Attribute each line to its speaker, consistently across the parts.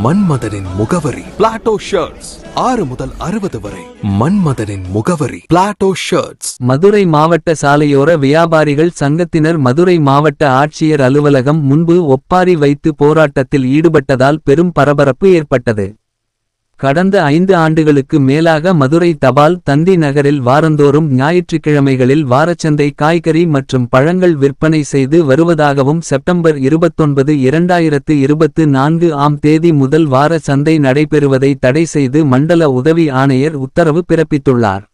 Speaker 1: மன்மதனின் முகவரி Plato shirts. 6 முதல் 60 வரை. மன்மதனின் முகவரி பிளாட்டோ ஷர்ட்ஸ்.
Speaker 2: மதுரை மாவட்ட சாலையோர வியாபாரிகள் சங்கத்தினர் மதுரை மாவட்ட ஆட்சியர் அலுவலகம் முன்பு ஒப்பாரி வைத்து போராட்டத்தில் ஈடுபட்டதால் பெரும் பரபரப்பு ஏற்பட்டது. கடந்த 5 ஆண்டுகளுக்கு மேலாக மதுரை தபால் தந்தி நகரில் வாரந்தோறும் ஞாயிற்றுக்கிழமைகளில் வாரச்சந்தை காய்கறி மற்றும் பழங்கள் விற்பனை செய்து வருவதாகவும் செப்டம்பர் 29, 2024 ஆம் தேதி முதல் வார சந்தை நடைபெறுவதை தடை செய்து மண்டல உதவி ஆணையர் உத்தரவு பிறப்பித்துள்ளார்.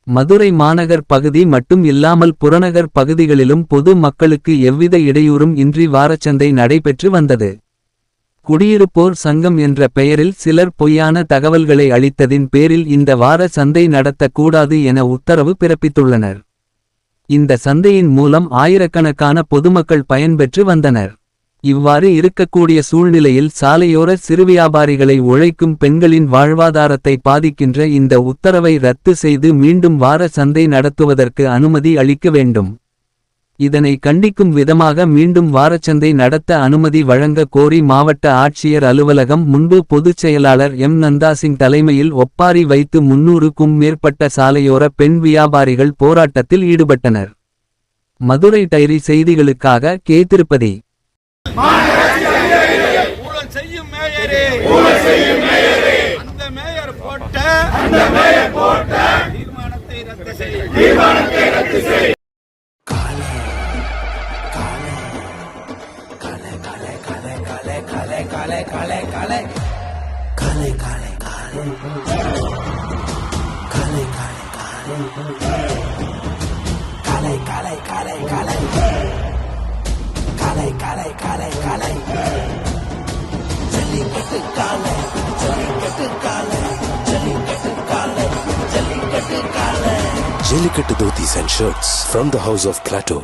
Speaker 2: மதுரை மாநகர் பகுதி மட்டும் இல்லாமல் புறநகர் பகுதிகளிலும் பொது மக்களுக்கு எவ்வித இடையூறும் இன்றி வாரச்சந்தை நடைபெற்று வந்தது. குடியிருப்போர் சங்கம் என்ற பெயரில் சிலர் பொய்யான தகவல்களை அளித்ததின் பேரில் இந்த வார சந்தை நடத்தக்கூடாது என உத்தரவு பிறப்பித்துள்ளனர். இந்த சந்தையின் மூலம் ஆயிரக்கணக்கான பொதுமக்கள் பயன்பெற்று வந்தனர். இவ்வாறு இருக்கக்கூடிய சூழ்நிலையில் சாலையோர சிறுவியாபாரிகளை உழைக்கும் பெண்களின் வாழ்வாதாரத்தை பாதிக்கின்ற இந்த உத்தரவை ரத்து செய்து மீண்டும் வார சந்தை நடத்துவதற்கு அனுமதி அளிக்க வேண்டும். இதனை கண்டிக்கும் விதமாக மீண்டும் வாரச்சந்தை நடத்த அனுமதி வழங்க கோரி மாவட்ட ஆட்சியர் அலுவலகம் முன்பு பொதுச் செயலாளர் எம். நந்தாசிங் தலைமையில் ஒப்பாரி வைத்து 300க்கும் மேற்பட்ட சாலையோர பெண் வியாபாரிகள் போராட்டத்தில் ஈடுபட்டனர். மதுரை டைரி செய்திகளுக்காக K. Tirupati.
Speaker 3: Jellikattu dhotis and shirts from the house of Plateau.